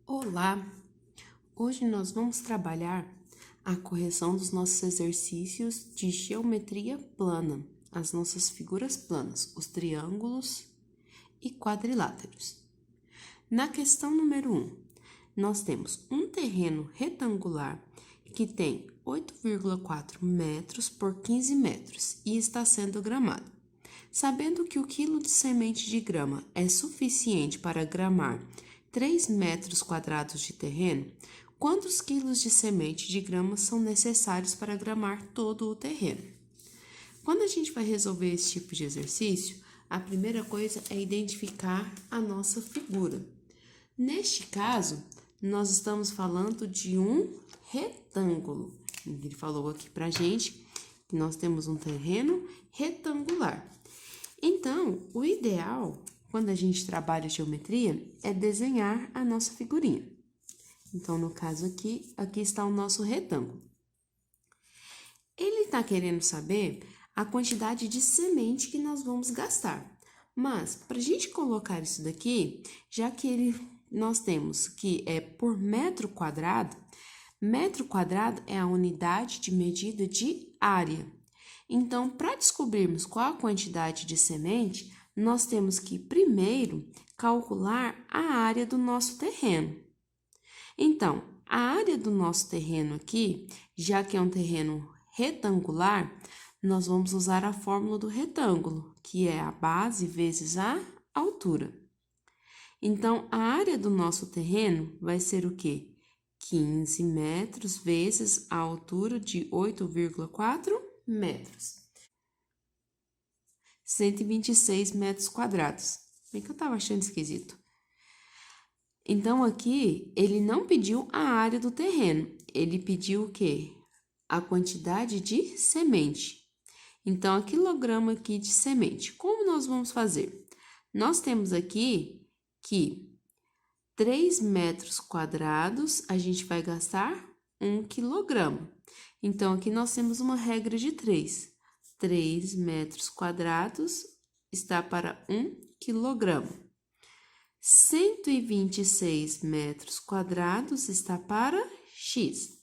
Olá! Hoje nós vamos trabalhar a correção dos nossos exercícios de geometria plana, as nossas figuras planas, os triângulos e quadriláteros. Na questão número 1, nós temos um terreno retangular que tem 8,4 metros por 15 metros e está sendo gramado. Sabendo que o quilo de semente de grama é suficiente para gramar 3 metros quadrados de terreno, quantos quilos de semente de grama são necessários para gramar todo o terreno? Quando a gente vai resolver esse tipo de exercício, a primeira coisa é identificar a nossa figura. Neste caso, nós estamos falando de um retângulo. Ele falou aqui pra gente que nós temos um terreno retangular. Então, o ideal, quando a gente trabalha geometria, é desenhar a nossa figurinha. Então, no caso aqui está o nosso retângulo. Ele está querendo saber a quantidade de semente que nós vamos gastar. Mas, para a gente colocar isso daqui, já que nós temos que é por metro quadrado é a unidade de medida de área. Então, para descobrirmos qual a quantidade de semente, nós temos que primeiro calcular a área do nosso terreno. Então, a área do nosso terreno aqui, já que é um terreno retangular, nós vamos usar a fórmula do retângulo, que é a base vezes a altura. Então, a área do nosso terreno vai ser o quê? 15 metros vezes a altura de 8,4 metros. 126 metros quadrados. Bem que eu tava achando esquisito. Então, aqui, ele não pediu a área do terreno. Ele pediu o quê? A quantidade de semente. Então, a quilograma aqui de semente. Como nós vamos fazer? Nós temos aqui que 3 metros quadrados, a gente vai gastar 1 quilograma. Então, aqui nós temos uma regra de 3. 3 metros quadrados está para 1 quilograma. 126 metros quadrados está para x.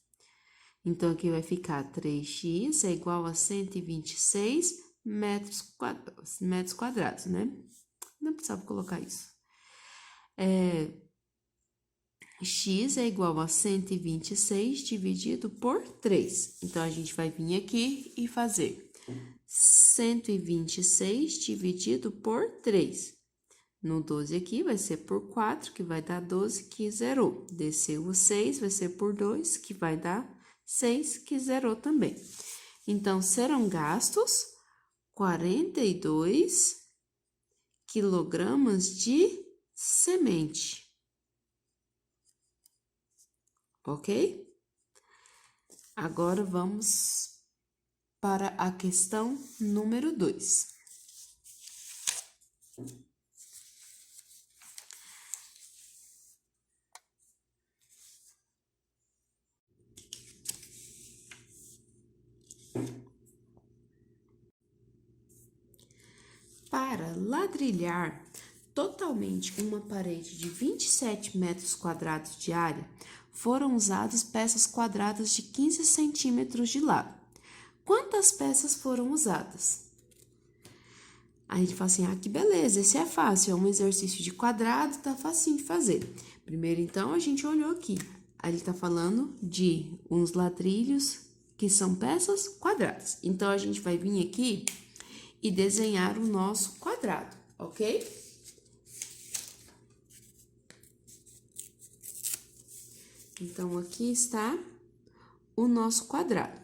Então, aqui vai ficar 3x é igual a 126 metros quadrados, né? Não precisava colocar isso. X é igual a 126 dividido por 3. Então, a gente vai vir aqui e fazer 126 dividido por 3. No 12 aqui vai ser por 4, que vai dar 12, que zerou. Desceu o 6, vai ser por 2, que vai dar 6, que zerou também. Então, serão gastos 42 quilogramas de semente. Ok? Agora, vamos para a questão número 2. Para ladrilhar totalmente uma parede de 27 metros quadrados de área, foram usadas peças quadradas de 15 centímetros de lado. Quantas peças foram usadas? A gente fala assim, que beleza, esse é fácil, é um exercício de quadrado, tá facinho de fazer. Primeiro, então, a gente olhou aqui. Aí ele tá falando de uns ladrilhos que são peças quadradas. Então, a gente vai vir aqui e desenhar o nosso quadrado, ok? Então, aqui está o nosso quadrado.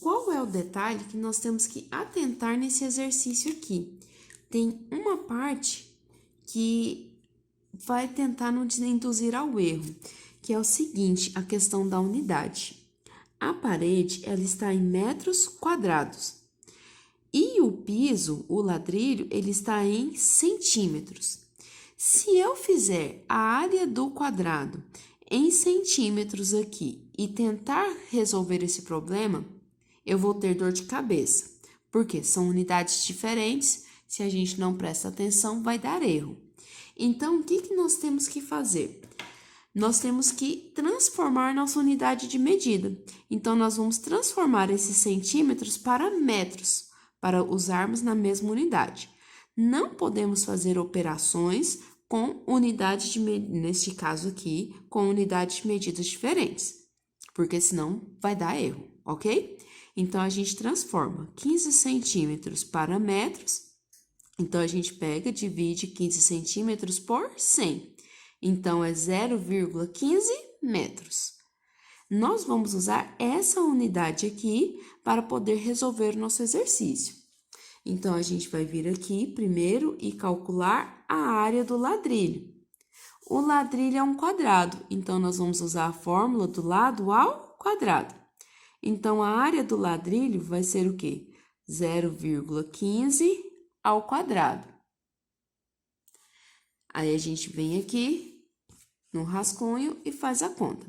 Qual é o detalhe que nós temos que atentar nesse exercício aqui? Tem uma parte que vai tentar nos induzir ao erro, que é o seguinte, a questão da unidade. A parede, ela está em metros quadrados. E o piso, o ladrilho, ele está em centímetros. Se eu fizer a área do quadrado em centímetros aqui e tentar resolver esse problema, eu vou ter dor de cabeça, porque são unidades diferentes, se a gente não presta atenção, vai dar erro. Então, o que nós temos que fazer? nós temos que transformar nossa unidade de medida. Então, nós vamos transformar esses centímetros para metros, para usarmos na mesma unidade. Não podemos fazer operações com unidades de medida, neste caso aqui, com unidades de medidas diferentes, porque senão vai dar erro, ok? Então, a gente transforma 15 centímetros para metros. Então, a gente pega, divide 15 centímetros por 100. Então, é 0,15 metros. Nós vamos usar essa unidade aqui para poder resolver o nosso exercício. Então, a gente vai vir aqui primeiro e calcular a área do ladrilho. O ladrilho é um quadrado, então nós vamos usar a fórmula do lado ao quadrado. Então, a área do ladrilho vai ser o quê? 0,15 ao quadrado. Aí, a gente vem aqui no rascunho e faz a conta.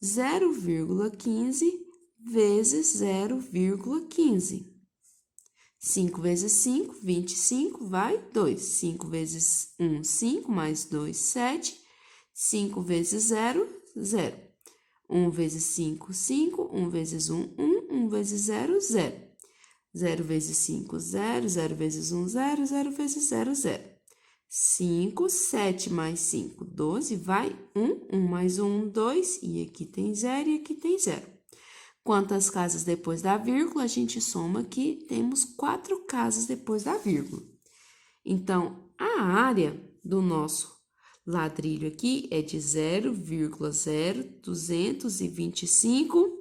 0,15 vezes 0,15. 5 vezes 5, 25, vai 2. 5 vezes 1, 5, mais 2, 7. 5 vezes 0, 0. 1 vezes 5, 5. 1 vezes 1, 1. 1 vezes 0, 0. 0 vezes 5, 0. 0 vezes 1, 0. 0 vezes 0, 0. 5, 7 mais 5, 12, vai 1. 1 mais 1, 2. E aqui tem 0 e aqui tem 0. Quantas casas depois da vírgula? A gente soma aqui, temos 4 casas depois da vírgula. Então, a área do nosso ladrilho aqui é de 0,0225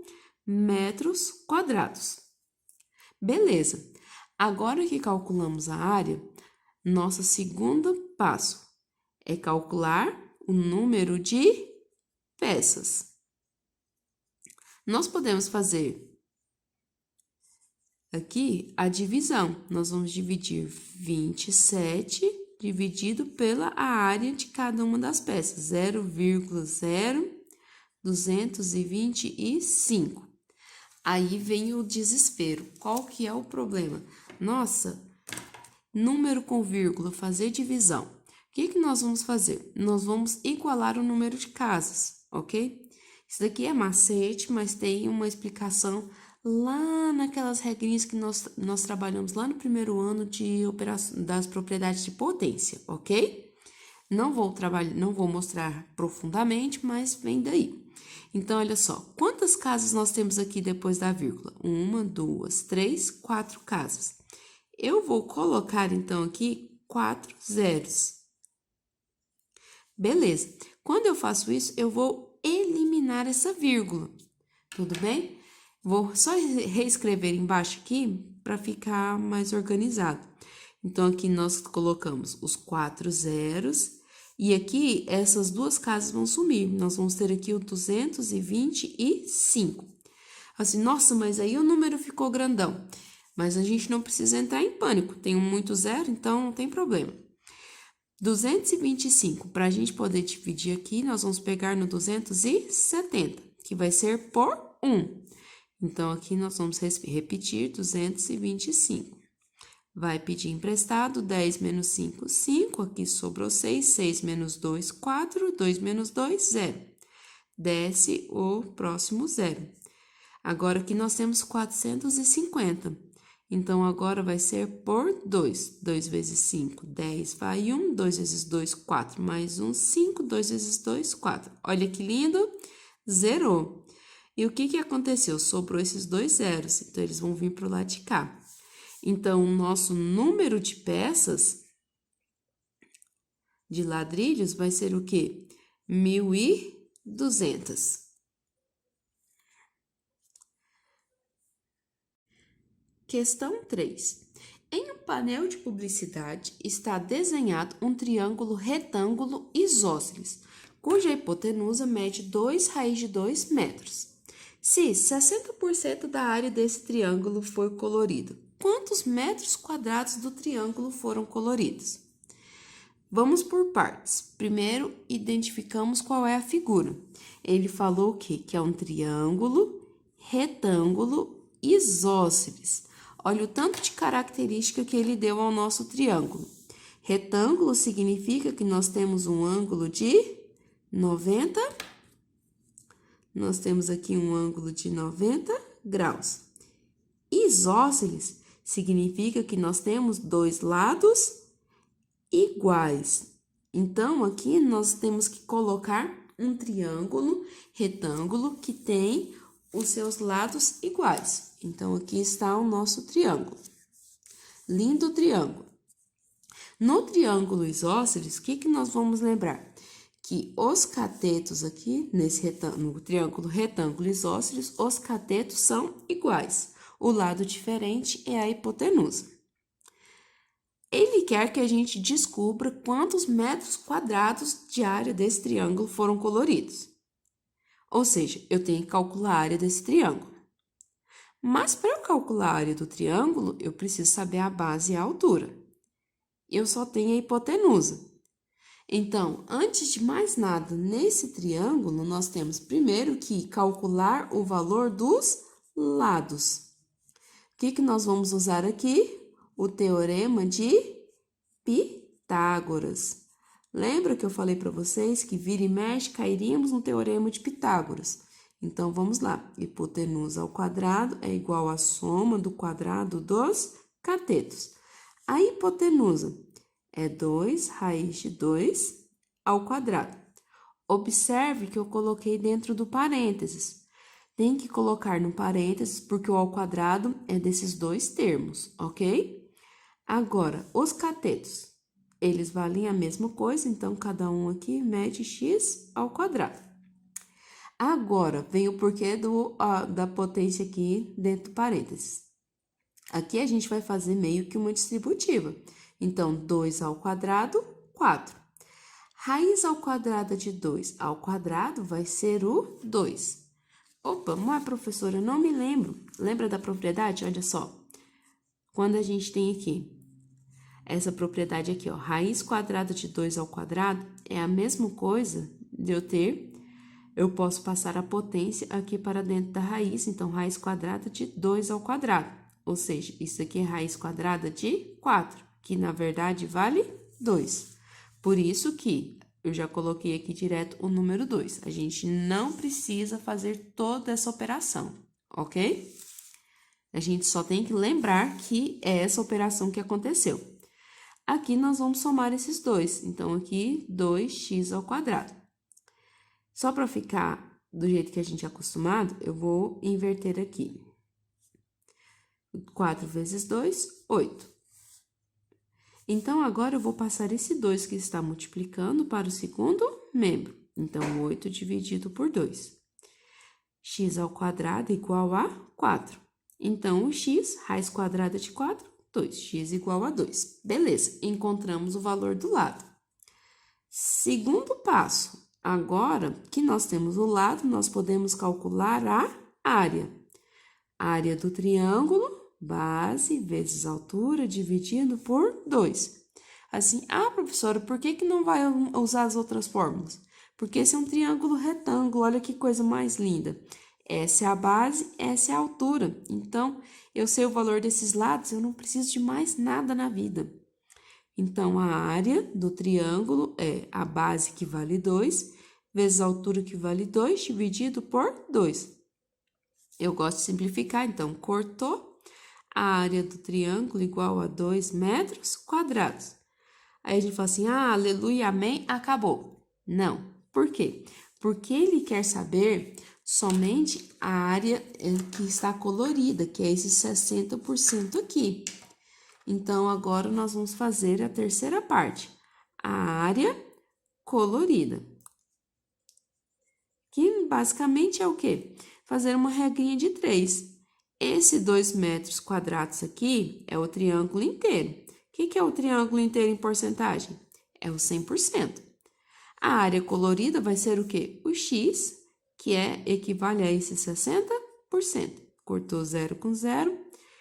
metros quadrados. Beleza. Agora que calculamos a área, nosso segundo passo é calcular o número de peças. Nós podemos fazer aqui a divisão. Nós vamos dividir 27 dividido pela área de cada uma das peças, 0,0225. Aí vem o desespero. Qual que é o problema? Nossa, número com vírgula, fazer divisão. O que nós vamos fazer? Nós vamos igualar o número de casas, ok? Isso daqui é macete, mas tem uma explicação lá naquelas regrinhas que nós trabalhamos lá no primeiro ano de operação das propriedades de potência, ok? Não vou mostrar profundamente, mas vem daí. Então, olha só, quantas casas nós temos aqui depois da vírgula? 1, 2, 3, 4 casas. Eu vou colocar, então, aqui 4 zeros. Beleza. Quando eu faço isso, eu vou eliminar essa vírgula, tudo bem? Vou só reescrever embaixo aqui para ficar mais organizado. Então, aqui nós colocamos os 4 zeros e aqui essas duas casas vão sumir. Nós vamos ter aqui o 225. Assim, nossa, mas aí o número ficou grandão. Mas a gente não precisa entrar em pânico. Tem muito zero, então não tem problema. 225, para a gente poder dividir aqui, nós vamos pegar no 270, que vai ser por 1. Então, aqui nós vamos repetir 225. Vai pedir emprestado, 10 menos 5, 5. Aqui sobrou 6, 6 menos 2, 4. 2 menos 2, 0. Desce o próximo zero. Agora, aqui nós temos 450. Então, agora vai ser por 2. 2 vezes 5, 10, vai 1. 2 vezes 2, 4, mais 1, 5. 2 vezes 2, 4. Olha que lindo, zerou. E o que aconteceu? Sobrou esses 2 zeros, então eles vão vir para o lado de cá. Então, o nosso número de peças de ladrilhos vai ser o quê? 1.200. Questão 3. Em um painel de publicidade está desenhado um triângulo retângulo isósceles, cuja hipotenusa mede 2 raiz de 2 metros. Se 60% da área desse triângulo for colorido, quantos metros quadrados do triângulo foram coloridos? Vamos por partes. Primeiro, identificamos qual é a figura. Ele falou o quê? Que é um triângulo retângulo isósceles. Olha o tanto de característica que ele deu ao nosso triângulo. Retângulo significa que nós temos um ângulo de 90. Nós temos aqui um ângulo de 90 graus. Isósceles significa que nós temos dois lados iguais. Então, aqui nós temos que colocar um triângulo retângulo que tem os seus lados iguais. Então, aqui está o nosso triângulo. Lindo triângulo. No triângulo isósceles, o que nós vamos lembrar? Que os catetos aqui, no triângulo retângulo isósceles, os catetos são iguais. O lado diferente é a hipotenusa. Ele quer que a gente descubra quantos metros quadrados de área desse triângulo foram coloridos. Ou seja, eu tenho que calcular a área desse triângulo. Mas para eu calcular a área do triângulo, eu preciso saber a base e a altura. Eu só tenho a hipotenusa. Então, antes de mais nada, nesse triângulo, nós temos primeiro que calcular o valor dos lados. O que nós vamos usar aqui? O teorema de Pitágoras. Lembra que eu falei para vocês que vira e mexe cairíamos no teorema de Pitágoras? Então, vamos lá. Hipotenusa ao quadrado é igual à soma do quadrado dos catetos. A hipotenusa é 2 raiz de 2 ao quadrado. Observe que eu coloquei dentro do parênteses. Tem que colocar no parênteses porque o ao quadrado é desses dois termos, ok? Agora, os catetos, eles valem a mesma coisa, então cada um aqui mede x ao quadrado. Agora, vem o porquê da potência aqui dentro do parênteses. Aqui a gente vai fazer meio que uma distributiva. Então, 2 ao quadrado, 4. Raiz ao quadrado de 2 ao quadrado vai ser o 2. Opa, mas professora, eu não me lembro. Lembra da propriedade? Olha só. Quando a gente tem aqui essa propriedade aqui, ó, raiz quadrada de 2 ao quadrado, é a mesma coisa de eu posso passar a potência aqui para dentro da raiz, então, raiz quadrada de 2 ao quadrado. Ou seja, isso aqui é raiz quadrada de 4, que na verdade vale 2. Por isso que eu já coloquei aqui direto o número 2. A gente não precisa fazer toda essa operação, ok? A gente só tem que lembrar que é essa operação que aconteceu. Aqui nós vamos somar esses dois. Então, aqui, 2x ao quadrado. Só para ficar do jeito que a gente é acostumado, eu vou inverter aqui. 4 vezes 2, 8. Então, agora eu vou passar esse 2 que está multiplicando para o segundo membro. Então, 8 dividido por 2. X ao quadrado igual a 4. Então, o x, raiz quadrada de 4, 2. X igual a 2. Beleza, encontramos o valor do lado. Segundo passo. Agora que nós temos o lado, nós podemos calcular a área. A área do triângulo, base vezes altura, dividido por 2. Assim, professora, por que não vai usar as outras fórmulas? Porque esse é um triângulo retângulo, olha que coisa mais linda. Essa é a base, essa é a altura. Então, eu sei o valor desses lados, eu não preciso de mais nada na vida. Então, a área do triângulo é a base que vale 2, vezes a altura que vale 2, dividido por 2. Eu gosto de simplificar, então, cortou a área do triângulo igual a 2 metros quadrados. Aí a gente fala assim, aleluia, amém, acabou. Não. Por quê? Porque ele quer saber somente a área que está colorida, que é esse 60% aqui. Então, agora nós vamos fazer a terceira parte, a área colorida. Que basicamente é o quê? Fazer uma regrinha de 3. Esse 2 metros quadrados aqui é o triângulo inteiro. O que é o triângulo inteiro em porcentagem? É o 100%. A área colorida vai ser o quê? O x, que equivale a esse 60%. Cortou 0 com 0,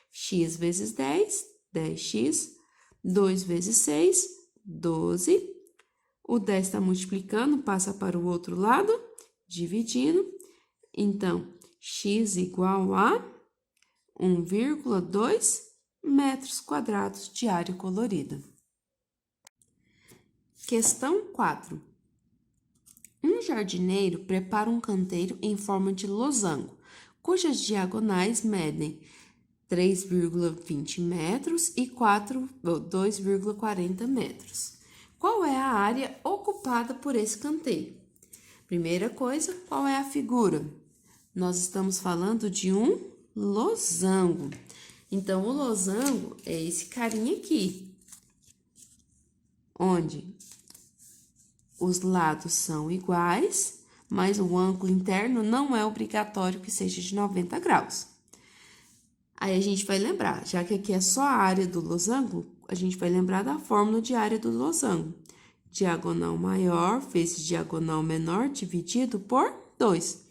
x vezes 10, 10x, 2 vezes 6, 12. O 10 está multiplicando, passa para o outro lado, dividindo. Então, x igual a 1,2 metros quadrados de área colorida. Questão 4. Um Um jardineiro prepara um canteiro em forma de losango, cujas diagonais medem 3,20 metros e 2,40 metros. Qual é a área ocupada por esse canteiro? Primeira coisa, qual é a figura? Nós estamos falando de um losango. Então, o losango é esse carinha aqui, onde os lados são iguais, mas o ângulo interno não é obrigatório que seja de 90 graus. Aí a gente vai lembrar, já que aqui é só a área do losango, a gente vai lembrar da fórmula de área do losango. Diagonal maior vezes diagonal menor dividido por 2.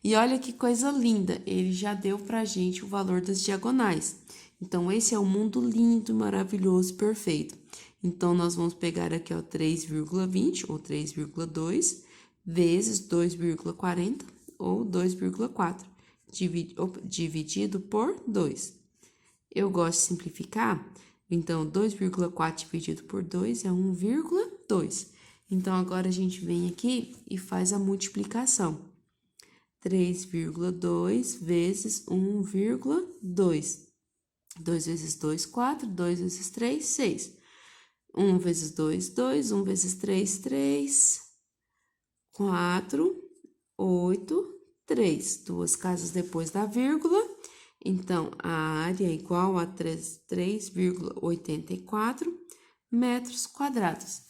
E olha que coisa linda, ele já deu pra gente o valor das diagonais. Então, esse é um mundo lindo, maravilhoso, perfeito. Então, nós vamos pegar aqui, ó, 3,20 ou 3,2 vezes 2,40 ou 2,4 dividido por 2. Eu gosto de simplificar, então 2,4 dividido por 2 é 1,2. Então, agora a gente vem aqui e faz a multiplicação. 3,2 vezes 1,2. 2 vezes 2, 4. 2 vezes 3, 6. 1 vezes 2, 2. 1 vezes 3, 3. 4, 8, 3. Duas casas depois da vírgula. Então, a área é igual a 3,84 metros quadrados.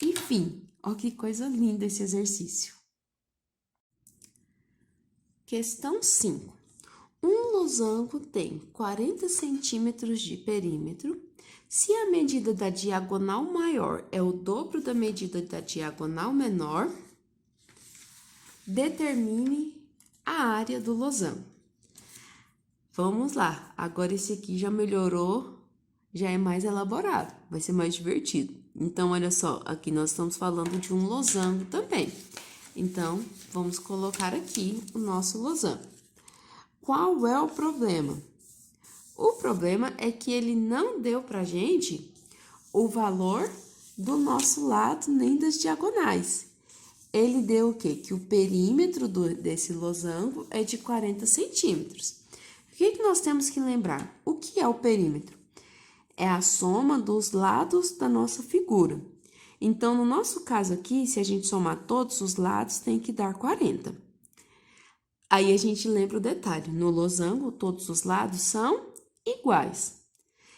Enfim, ó que coisa linda esse exercício. Questão 5. Um losango tem 40 centímetros de perímetro. Se a medida da diagonal maior é o dobro da medida da diagonal menor, determine a área do losango. Vamos lá, agora esse aqui já melhorou, já é mais elaborado, vai ser mais divertido. Então, olha só, aqui nós estamos falando de um losango também. Então, vamos colocar aqui o nosso losango. Qual é o problema? O problema é que ele não deu pra gente o valor do nosso lado nem das diagonais. Ele deu o quê? Que o perímetro desse losango é de 40 centímetros. O que nós temos que lembrar? O que é o perímetro? É a soma dos lados da nossa figura. Então, no nosso caso aqui, se a gente somar todos os lados, tem que dar 40. Aí, a gente lembra o detalhe. No losango, todos os lados são iguais.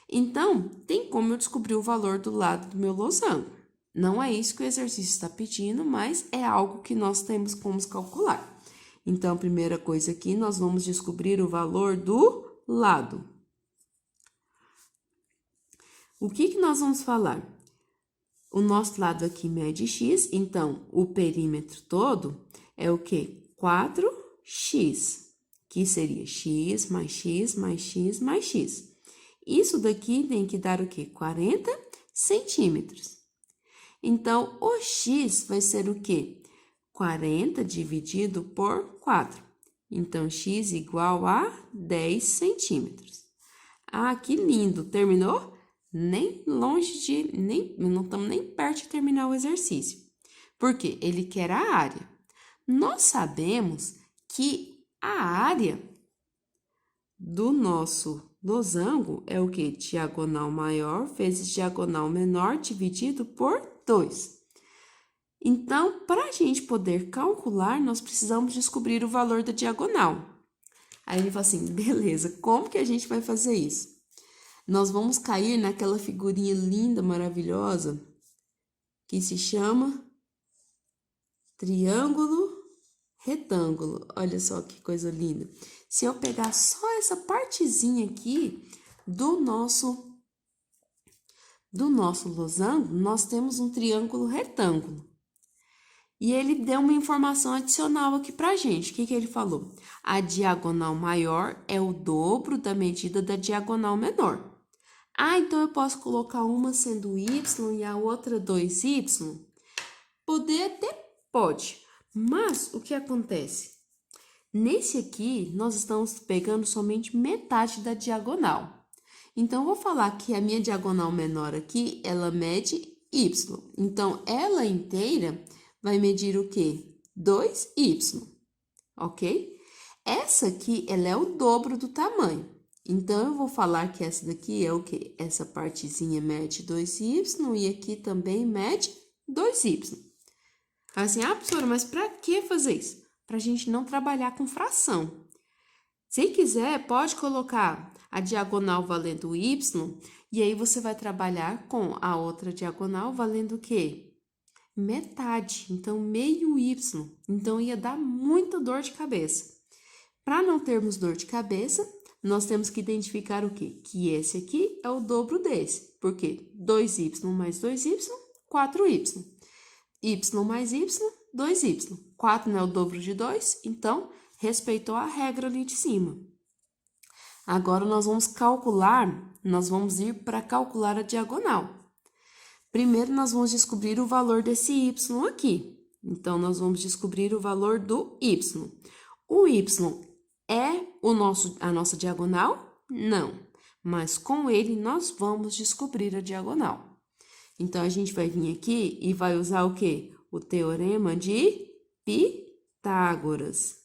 Então, tem como eu descobrir o valor do lado do meu losango. Não é isso que o exercício está pedindo, mas é algo que nós temos como calcular. Então, a primeira coisa aqui, nós vamos descobrir o valor do lado. O que nós vamos falar? O nosso lado aqui mede x, então, o perímetro todo é o quê? 4x, que seria x mais x mais x mais x. Isso daqui tem que dar o quê? 40 centímetros. Então, o x vai ser o quê? 40 dividido por 4. Então, x igual a 10 centímetros. Ah, que lindo! Terminou? Nem longe de... não estamos nem perto de terminar o exercício. Porque ele quer a área. Nós sabemos que a área do nosso losango é o quê? Diagonal maior vezes diagonal menor dividido por 2. Então, para a gente poder calcular, nós precisamos descobrir o valor da diagonal. Aí ele fala assim, beleza, como que a gente vai fazer isso? Nós vamos cair naquela figurinha linda, maravilhosa, que se chama triângulo retângulo. Olha só que coisa linda. Se eu pegar só essa partezinha aqui do nosso losango, nós temos um triângulo retângulo. E ele deu uma informação adicional aqui pra gente. O que ele falou? A diagonal maior é o dobro da medida da diagonal menor. Ah, então eu posso colocar uma sendo y e a outra 2y? Poder até pode, mas o que acontece? Nesse aqui, nós estamos pegando somente metade da diagonal. Então, eu vou falar que a minha diagonal menor aqui, ela mede y. Então, ela inteira vai medir o quê? 2y, ok? Essa aqui, ela é o dobro do tamanho. Então, eu vou falar que essa daqui é o quê? Essa partezinha mede 2y e aqui também mede 2y. Assim, professora, mas para que fazer isso? Para a gente não trabalhar com fração. Se quiser, pode colocar a diagonal valendo y, e aí você vai trabalhar com a outra diagonal valendo o quê? Metade, então meio y. Então, ia dar muita dor de cabeça. Para não termos dor de cabeça, nós temos que identificar o quê? Que esse aqui é o dobro desse. Por quê? 2y mais 2y, 4y. Y mais y, 2y. 4 não é o dobro de 2, então, respeitou a regra ali de cima. Agora, nós vamos ir para calcular a diagonal. Primeiro, nós vamos descobrir o valor desse y aqui. Então, nós vamos descobrir o valor do y. O y é a nossa diagonal? Não. Mas com ele, nós vamos descobrir a diagonal. Então, a gente vai vir aqui e vai usar o quê? O teorema de Pitágoras.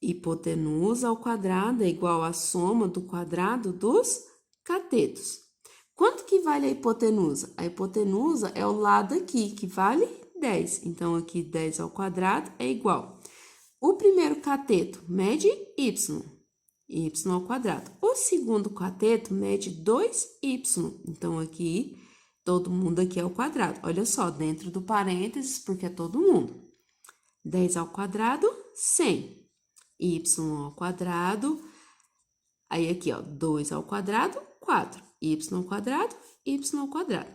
Hipotenusa ao quadrado é igual à soma do quadrado dos catetos. Quanto que vale a hipotenusa? A hipotenusa é o lado aqui, que vale 10. Então, aqui 10 ao quadrado é igual. O primeiro cateto mede y ao quadrado. O segundo cateto mede 2y. Então, aqui, todo mundo aqui é ao quadrado. Olha só, dentro do parênteses, porque é todo mundo. 10 ao quadrado, 100. Y ao quadrado, aí aqui, ó, 2 ao quadrado, 4. Y ao quadrado, y ao quadrado.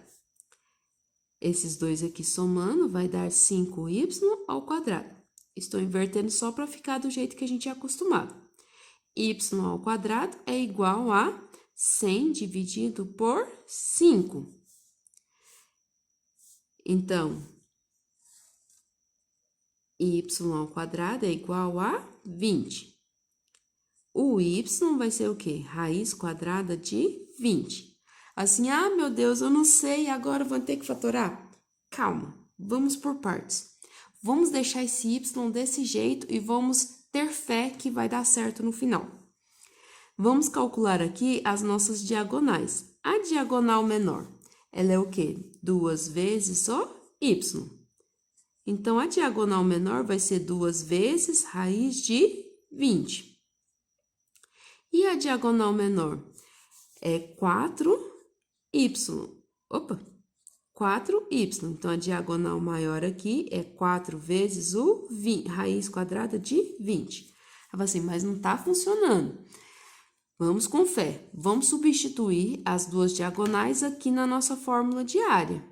Esses dois aqui somando vai dar 5y ao quadrado. Estou invertendo só para ficar do jeito que a gente é acostumado. Y ao quadrado é igual a 100 dividido por 5. Então, y ao quadrado é igual a 20. O y vai ser o quê? Raiz quadrada de 20. Assim, meu Deus, eu não sei, agora vou ter que fatorar? Calma, vamos por partes. Vamos deixar esse y desse jeito e vamos ter fé que vai dar certo no final. Vamos calcular aqui as nossas diagonais. A diagonal menor, ela é o quê? 2 vezes o y. Então, a diagonal menor vai ser 2 vezes raiz de 20. E a diagonal menor é 4y. Opa! 4y. Então, a diagonal maior aqui é 4 vezes o raiz quadrada de 20. Eu assim, mas não tá funcionando. Vamos com fé. Vamos substituir as duas diagonais aqui na nossa fórmula de área.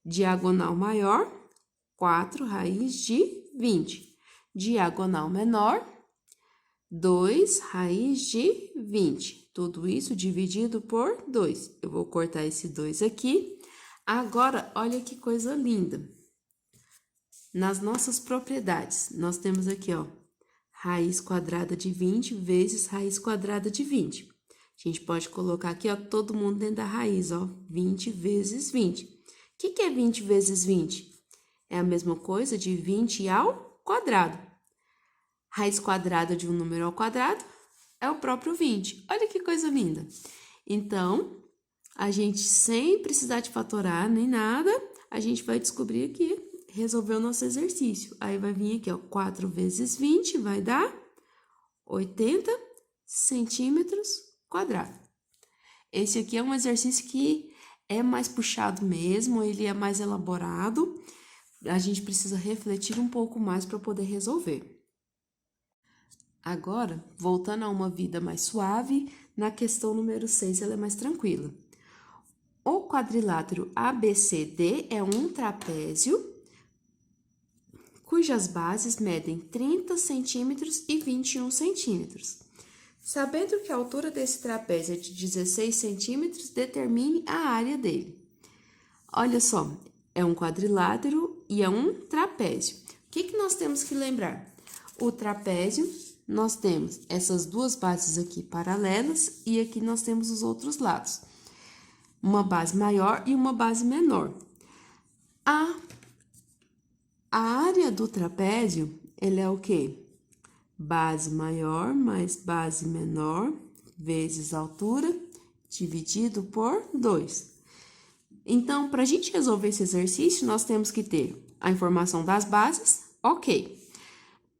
Diagonal maior, 4 raiz de 20. Diagonal menor, 2 raiz de 20. Tudo isso dividido por 2. Eu vou cortar esse 2 aqui. Agora, olha que coisa linda. Nas nossas propriedades, nós temos aqui, ó, raiz quadrada de 20 vezes raiz quadrada de 20. A gente pode colocar aqui, ó, todo mundo dentro da raiz, ó, 20 vezes 20. O que é 20 vezes 20? É a mesma coisa de 20 ao quadrado. Raiz quadrada de um número ao quadrado é o próprio 20. Olha que coisa linda. Então, a gente, sem precisar de fatorar nem nada, a gente vai descobrir aqui, resolver o nosso exercício. Aí, vai vir aqui, ó, 4 vezes 20 vai dar 80 centímetros quadrados. Esse aqui é um exercício que é mais puxado mesmo, ele é mais elaborado. A gente precisa refletir um pouco mais para poder resolver. Agora, voltando a uma vida mais suave, na questão número 6 ela é mais tranquila. O quadrilátero ABCD é um trapézio cujas bases medem 30 centímetros e 21 centímetros. Sabendo que a altura desse trapézio é de 16 centímetros, determine a área dele. Olha só, é um quadrilátero e é um trapézio. O que nós temos que lembrar? O trapézio, nós temos essas duas bases aqui paralelas e aqui nós temos os outros lados. Uma base maior e uma base menor. A A área do trapézio, ele é o quê? Base maior mais base menor vezes altura dividido por 2. Então, para a gente resolver esse exercício, nós temos que ter a informação das bases, ok.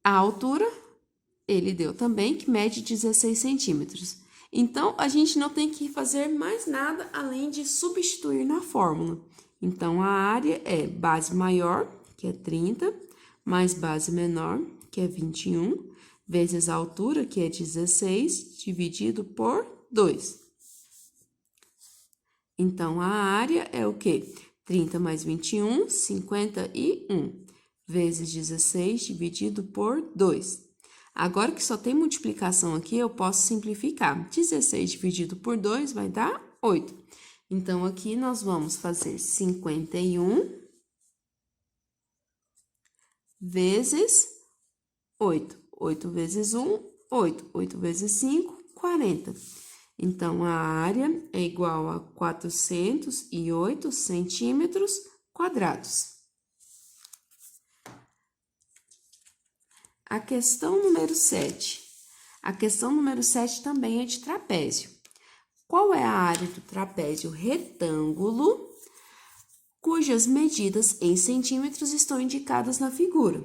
A altura, ele deu também, que mede 16 centímetros. Então, a gente não tem que fazer mais nada além de substituir na fórmula. Então, a área é base maior, que é 30, mais base menor, que é 21, vezes a altura, que é 16, dividido por 2. Então, a área é o quê? 30 mais 21, 51, vezes 16 dividido por 2. Agora que só tem multiplicação aqui, eu posso simplificar. 16 dividido por 2 vai dar 8. Então, aqui nós vamos fazer 51 vezes 8. 8 vezes 1, 8. 8 vezes 5, 40. Então, a área é igual a 408 centímetros quadrados. A questão número 7. A questão número 7 também é de trapézio. Qual é a área do trapézio retângulo, cujas medidas em centímetros estão indicadas na figura?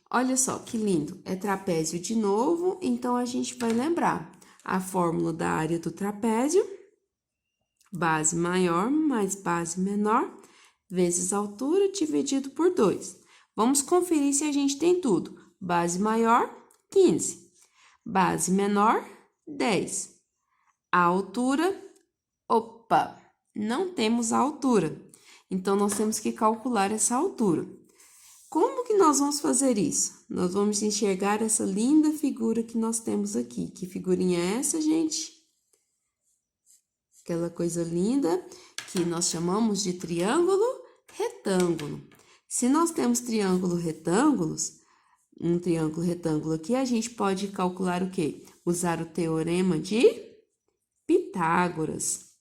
Olha só que lindo, é trapézio de novo, então a gente vai lembrar a fórmula da área do trapézio, base maior mais base menor, vezes altura dividido por 2. Vamos conferir se a gente tem tudo. Base maior, 15. Base menor, 10. A altura, opa, não temos a altura. Então, nós temos que calcular essa altura. Como que nós vamos fazer isso? Nós vamos enxergar essa linda figura que nós temos aqui. Que figurinha é essa, gente? Aquela coisa linda que nós chamamos de triângulo retângulo. Se nós temos um triângulo retângulo aqui, a gente pode calcular o quê? Usar o teorema de Pitágoras.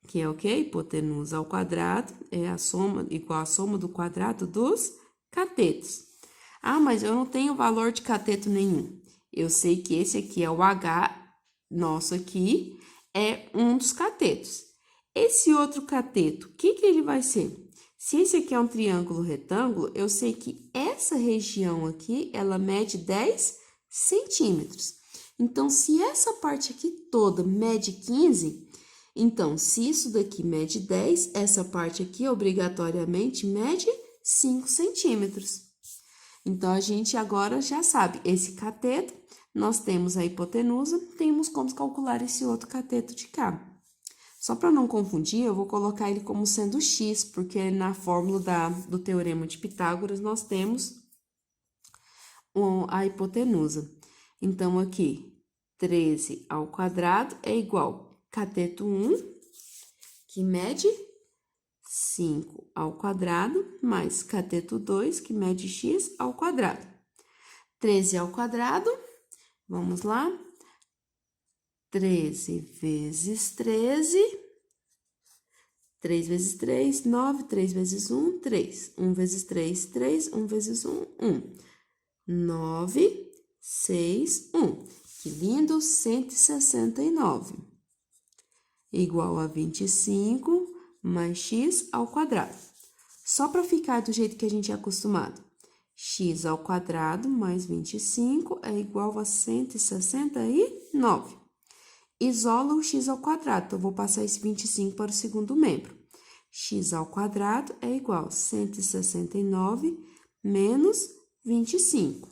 Que é o quê? Hipotenusa ao quadrado é a soma, igual a soma do quadrado dos catetos. Ah, mas eu não tenho valor de cateto nenhum. Eu sei que esse aqui é o H, nosso aqui, é um dos catetos. Esse outro cateto, o que ele vai ser? Se esse aqui é um triângulo retângulo, eu sei que essa região aqui, ela mede 10 centímetros. Então, se essa parte aqui toda mede 15, então, se isso daqui mede 10, essa parte aqui obrigatoriamente mede 5 centímetros. Então, a gente agora já sabe, esse cateto, nós temos a hipotenusa, temos como calcular esse outro cateto de cá. Só para não confundir, eu vou colocar ele como sendo x, porque na fórmula do teorema de Pitágoras nós temos a hipotenusa. Então, aqui, 13 ao quadrado é igual cateto 1, que mede 5 ao quadrado, mais cateto 2, que mede x ao quadrado. 13 ao quadrado, vamos lá. 13 vezes 13, 3 vezes 3, 9, 3 vezes 1, 3. 1 vezes 3, 3, 1 vezes 1, 1. 9, 6, 1. Que lindo, 169. Igual a 25 mais x ao quadrado. Só para ficar do jeito que a gente é acostumado. X ao quadrado mais 25 é igual a 169. Isola o x ao quadrado, então, eu vou passar esse 25 para o segundo membro. X ao quadrado é igual a 169 menos 25.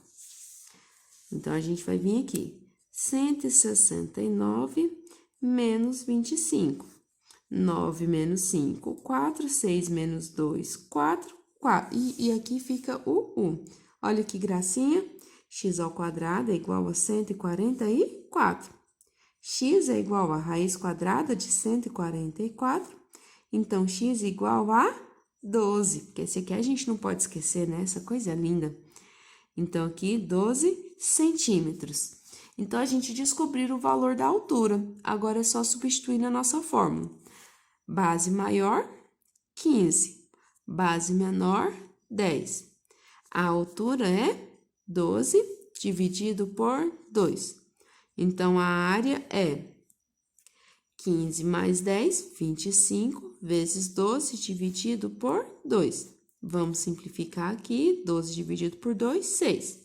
Então, a gente vai vir aqui, 169 menos 25. 9 menos 5, 4. 6 menos 2, 4. 4. E aqui fica o 1. Olha que gracinha. X ao quadrado é igual a 144. X é igual a raiz quadrada de 144. Então, x é igual a 12. Porque esse aqui a gente não pode esquecer, né? Essa coisa linda. Então, aqui, 12 centímetros. Então, a gente descobriu o valor da altura. Agora, é só substituir na nossa fórmula. Base maior, 15. Base menor, 10. A altura é 12 dividido por 2. Então, a área é 15 mais 10, 25, vezes 12 dividido por 2. Vamos simplificar aqui, 12 dividido por 2, 6.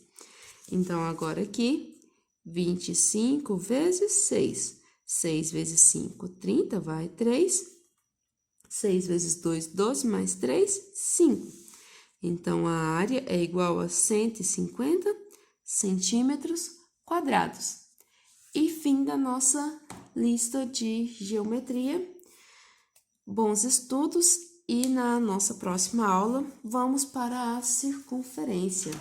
Então, agora aqui, 25 vezes 6. 6 vezes 5, 30, vai 3. 6 vezes 2, 12, mais 3, 5. Então, a área é igual a 150 centímetros quadrados. E fim da nossa lista de geometria. Bons estudos e na nossa próxima aula vamos para a circunferência.